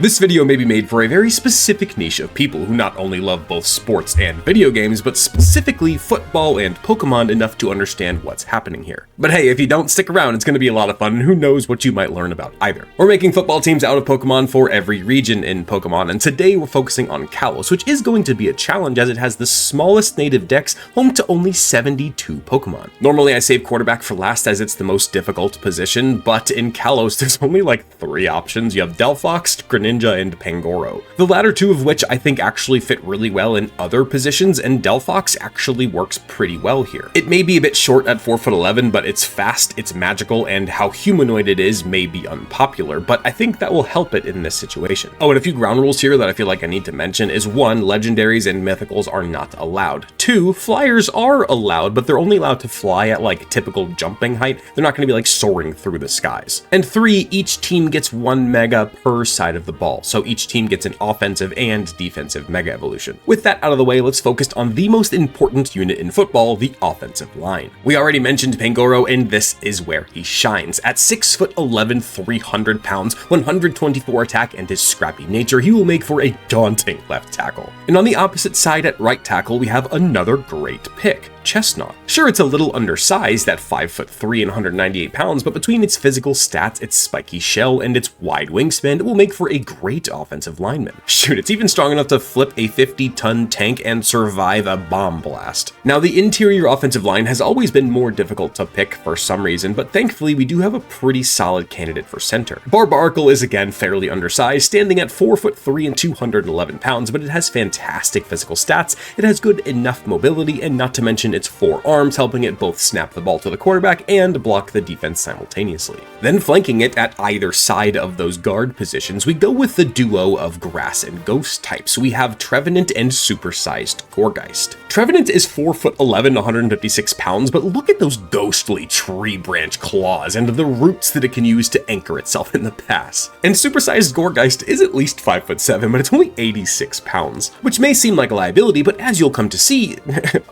This video may be made for a very specific niche of people who not only love both sports and video games, but specifically football and Pokemon enough to understand what's happening here. But hey, if you don't stick around, it's going to be a lot of fun, and who knows what you might learn about either. We're making football teams out of Pokemon for every region in Pokemon, and today we're focusing on Kalos, which is going to be a challenge as it has the smallest native dex, home to only 72 Pokemon. Normally I save quarterback for last as it's the most difficult position, but in Kalos there's only like 3 options. You have Delphox, Greninja, and Pangoro. The latter two of which I think actually fit really well in other positions, and Delphox actually works pretty well here. It may be a bit short at 4'11", but it's fast, it's magical, and how humanoid it is may be unpopular, but I think that will help it in this situation. Oh, and a few ground rules here that I feel like I need to mention is 1, legendaries and mythicals are not allowed. 2, flyers are allowed, but they're only allowed to fly at like typical jumping height. They're not going to be like soaring through the skies. And 3, each team gets 1 mega per side of the ball, so each team gets an offensive and defensive mega evolution. With that out of the way, let's focus on the most important unit in football, the offensive line. We already mentioned Pangoro, and this is where he shines. At 6'11", 300 pounds, 124 attack, and his scrappy nature, he will make for a daunting left tackle. And on the opposite side at right tackle, we have another great pick, Chestnut. Sure, it's a little undersized at 5'3" and 198 pounds, but between its physical stats, its spiky shell, and its wide wingspan, it will make for a great offensive lineman. Shoot, it's even strong enough to flip a 50-ton tank and survive a bomb blast. Now, the interior offensive line has always been more difficult to pick for some reason, but thankfully we do have a pretty solid candidate for center. Barbarkle is again fairly undersized, standing at 4'3" and 211 pounds, but it has fantastic physical stats, it has good enough mobility, and not to mention its 4 arms, helping it both snap the ball to the quarterback and block the defense simultaneously. Then flanking it at either side of those guard positions, we go with the duo of grass and ghost types. We have Trevenant and supersized Gourgeist. Trevenant is 4'11", 156 pounds, but look at those ghostly tree branch claws and the roots that it can use to anchor itself in the pass. And supersized Gourgeist is at least 5'7", but it's only 86 pounds, which may seem like a liability, but as you'll come to see,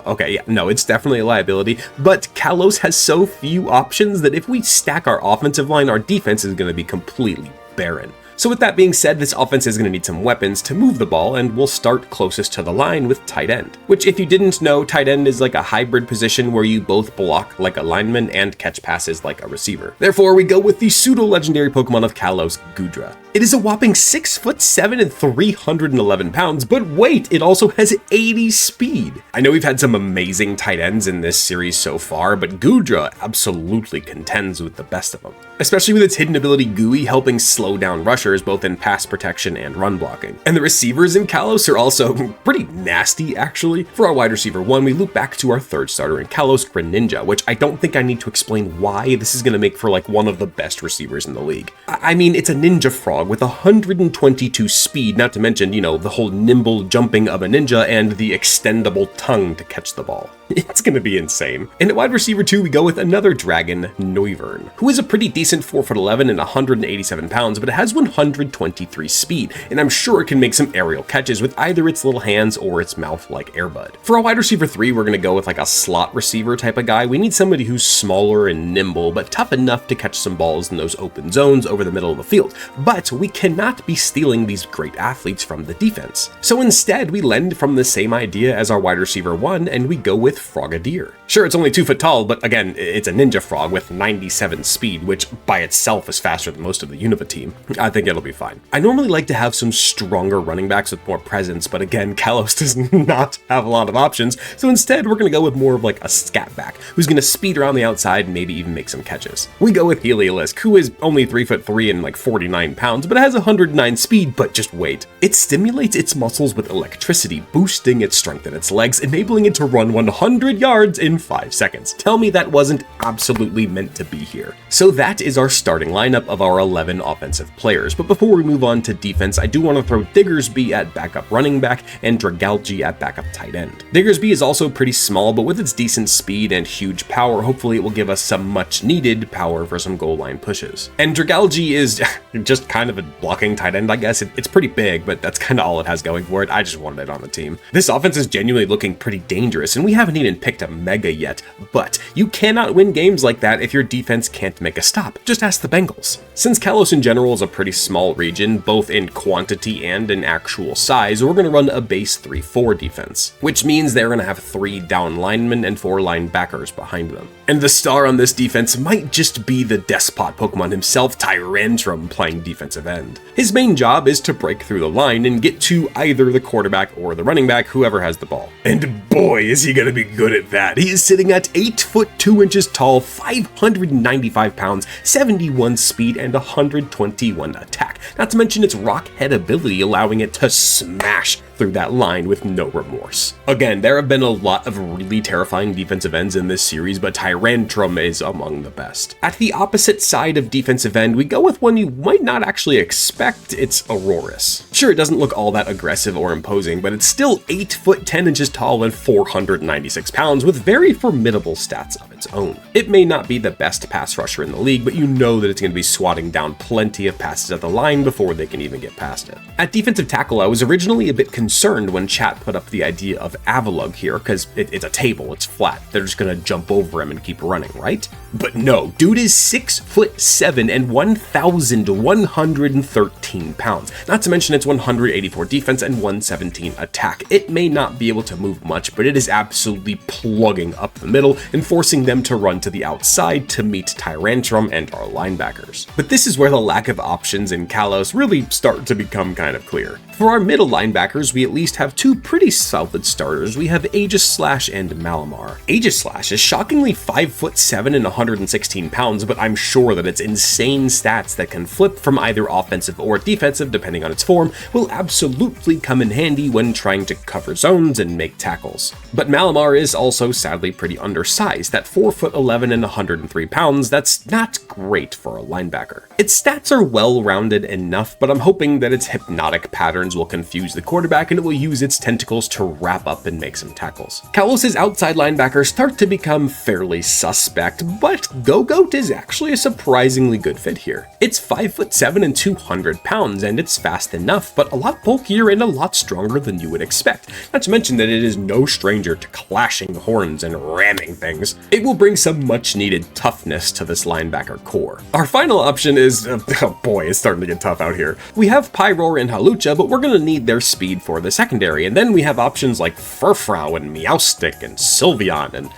okay, yeah, no, it's definitely a liability, but Kalos has so few options that if we stack our offensive line, our defense is going to be completely barren. So with that being said, this offense is going to need some weapons to move the ball, and we'll start closest to the line with tight end. Which, if you didn't know, tight end is like a hybrid position where you both block like a lineman and catch passes like a receiver. Therefore, we go with the pseudo-legendary Pokemon of Kalos, Goodra. It is a whopping 6'7" and 311 pounds, but wait, it also has 80 speed. I know we've had some amazing tight ends in this series so far, but Goodra absolutely contends with the best of them. Especially with its hidden ability Gooey helping slow down rushers both in pass protection and run blocking. And the receivers in Kalos are also pretty nasty actually. For our wide receiver 1, we loop back to our 3rd starter in Kalos, Greninja, which I don't think I need to explain why this is going to make for like one of the best receivers in the league. I mean, it's a ninja frog with 122 speed, not to mention, you know, the whole nimble jumping of a ninja and the extendable tongue to catch the ball. It's gonna be insane. And at wide receiver 2, we go with another dragon, Noivern, who is a pretty decent 4'11" and 187 pounds, but it has 123 speed, and I'm sure it can make some aerial catches with either its little hands or its mouth like Airbud. For our wide receiver 3, we're gonna go with like a slot receiver type of guy. We need somebody who's smaller and nimble, but tough enough to catch some balls in those open zones over the middle of the field. But we cannot be stealing these great athletes from the defense. So instead, we lend from the same idea as our wide receiver 1, and we go with Frogadier. Sure, it's only 2 foot tall, but again, it's a ninja frog with 97 speed, which by itself is faster than most of the Unova team. I think it'll be fine. I normally like to have some stronger running backs with more presence, but again, Kalos does not have a lot of options, so instead we're going to go with more of like a scat back, who's going to speed around the outside and maybe even make some catches. We go with Heliolisk, who is only 3'3" and like 49 pounds, but it has 109 speed, but just wait. It stimulates its muscles with electricity, boosting its strength in its legs, enabling it to run 100 yards in 5 seconds. Tell me that wasn't absolutely meant to be here. So that is our starting lineup of our 11 offensive players, but before we move on to defense, I do want to throw Diggersby at backup running back and Dragalge at backup tight end. Diggersby is also pretty small, but with its decent speed and huge power, hopefully it will give us some much needed power for some goal line pushes. And Dragalge is just kind of a blocking tight end, I guess. It's pretty big, but that's kind of all it has going for it. I just wanted it on the team. This offense is genuinely looking pretty dangerous, and we haven't even picked a Mega yet, but you cannot win games like that if your defense can't make a stop. Just ask the Bengals. Since Kalos in general is a pretty small region, both in quantity and in actual size, we're going to run a base 3-4 defense, which means they're going to have 3 down linemen and 4 linebackers behind them. And the star on this defense might just be the despot Pokemon himself, Tyrantrum, playing defensive end. His main job is to break through the line and get to either the quarterback or the running back, whoever has the ball. And boy, is he gonna be good at that. He is sitting at 8 foot 2 inches tall, 595 pounds, 71 speed, and 121 attack. Not to mention its rock head ability, allowing it to smash through that line with no remorse. Again, there have been a lot of really terrifying defensive ends in this series, but Tyrantrum is among the best. At the opposite side of defensive end, we go with one you might not actually expect. It's Aurorus. Sure, it doesn't look all that aggressive or imposing, but it's still 8 foot 10 inches tall and 496 pounds with very formidable stats of its own. It may not be the best pass rusher in the league, but you know that it's going to be swatting down plenty of passes at the line before they can even get past it. At defensive tackle, I was originally a bit concerned when chat put up the idea of Avalugg here, because it's a table, it's flat, they're just gonna jump over him and keep running, right? But no, dude is 6 foot 7 and 1,113 pounds, not to mention it's 184 defense and 117 attack. It may not be able to move much, but it is absolutely plugging up the middle and forcing them to run to the outside to meet Tyrantrum and our linebackers. But this is where the lack of options in Kalos really start to become kind of clear. For our middle linebackers, we at least have 2 pretty solid starters. We have Aegislash and Malamar. Aegislash is shockingly 5 foot 7 and 116 pounds, but I'm sure that its insane stats that can flip from either offensive or defensive depending on its form will absolutely come in handy when trying to cover zones and make tackles. But Malamar is also sadly pretty undersized. At 4 foot 11 and 103 pounds, that's not great for a linebacker. Its stats are well-rounded enough, but I'm hoping that its hypnotic patterns will confuse the quarterback and it will use its tentacles to wrap up and make some tackles. Kalos' outside linebackers start to become fairly suspect, but Go-Goat is actually a surprisingly good fit here. It's 5 foot 7 and 200 pounds, and it's fast enough, but a lot bulkier and a lot stronger than you would expect. Not to mention that it is no stranger to clashing horns and ramming things. It will bring some much needed toughness to this linebacker core. Our final option is, oh boy, it's starting to get tough out here. We have Pyroar and Hawlucha, but we're gonna need their speed for the secondary, and then we have options like Furfrou and Meowstic and Sylveon, and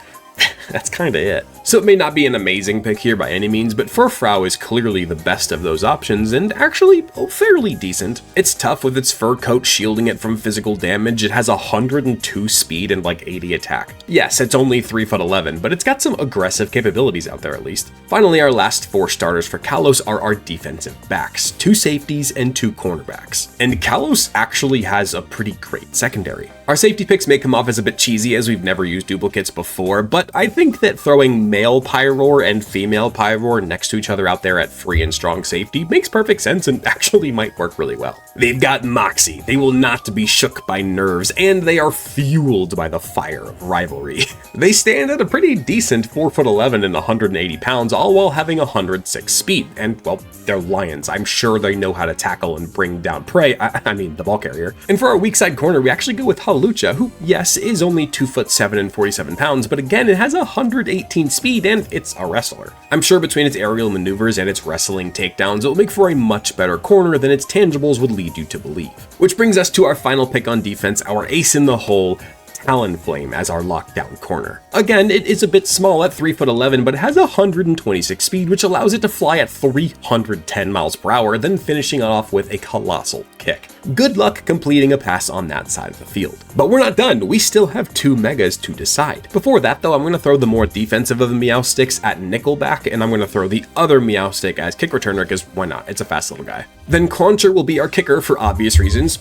that's kinda it. So it may not be an amazing pick here by any means, but Furfrou is clearly the best of those options, and actually fairly decent. It's tough with its fur coat shielding it from physical damage. It has 102 speed and like 80 attack. Yes, it's only 3 foot 11, but it's got some aggressive capabilities out there at least. Finally, our last 4 starters for Kalos are our defensive backs, 2 safeties and 2 cornerbacks. And Kalos actually has a pretty great secondary. Our safety picks may come off as a bit cheesy as we've never used duplicates before, but I think that throwing male Pyroar and female Pyroar next to each other out there at free and strong safety makes perfect sense and actually might work really well. They've got Moxie, they will not be shook by nerves, and they are fueled by the fire of rivalry. They stand at a pretty decent 4 foot 11 and 180 pounds, all while having 106 speed, and well, they're lions. I'm sure they know how to tackle and bring down prey, I mean the ball carrier. And for our weak side corner, we actually go with Hawlucha, who, yes, is only 2 foot 7 and 47 pounds, but again, it has 118 speed and it's a wrestler. I'm sure between its aerial maneuvers and its wrestling takedowns, it will make for a much better corner than its tangibles would lead you to believe. Which brings us to our final pick on defense, our ace in the hole, Talonflame as our lockdown corner. Again, it is a bit small at 3 foot 11, but it has 126 speed, which allows it to fly at 310 miles per hour, then finishing off with a colossal kick. Good luck completing a pass on that side of the field. But we're not done, we still have 2 megas to decide. Before that though, I'm going to throw the more defensive of the Meowsticks at Nickelback, and I'm going to throw the other Meowstick as kick returner, because why not, it's a fast little guy. Then Clauncher will be our kicker for obvious reasons,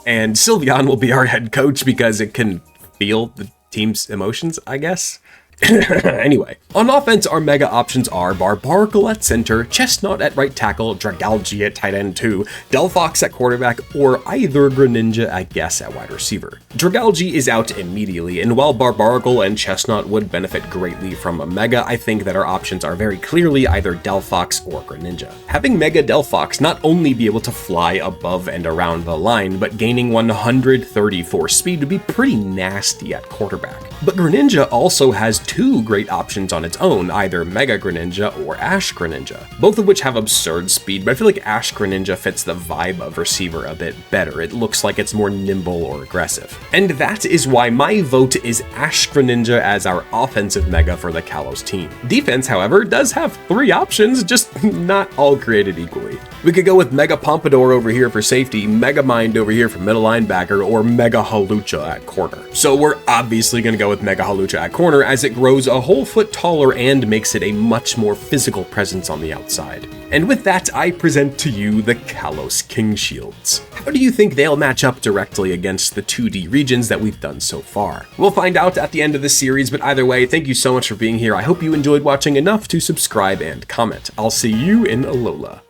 and Sylveon will be our head coach because it can feel the team's emotions, I guess. Anyway, on offense, our mega options are Barbaracle at center, Chestnut at right tackle, Dragalge at tight end 2, Delphox at quarterback, or either Greninja, I guess, at wide receiver. Dragalge is out immediately, and while Barbaracle and Chestnut would benefit greatly from a mega, I think that our options are very clearly either Delphox or Greninja. Having Mega Delphox not only be able to fly above and around the line, but gaining 134 speed would be pretty nasty at quarterback. But Greninja also has two great options on its own, either Mega Greninja or Ash Greninja, both of which have absurd speed, but I feel like Ash Greninja fits the vibe of Receiver a bit better. It looks like it's more nimble or aggressive. And that is why my vote is Ash Greninja as our offensive Mega for the Kalos team. Defense, however, does have three options, just not all created equally. We could go with Mega Pompadour over here for safety, Mega Mind over here for middle linebacker, or Mega Halucha at corner. So we're obviously going to go with Mega Halucha at corner, as it grows a whole foot taller and makes it a much more physical presence on the outside. And with that, I present to you the Kalos King Shields. How do you think they'll match up directly against the 2D regions that we've done so far? We'll find out at the end of this series, but either way, thank you so much for being here. I hope you enjoyed watching enough to subscribe and comment. I'll see you in Alola.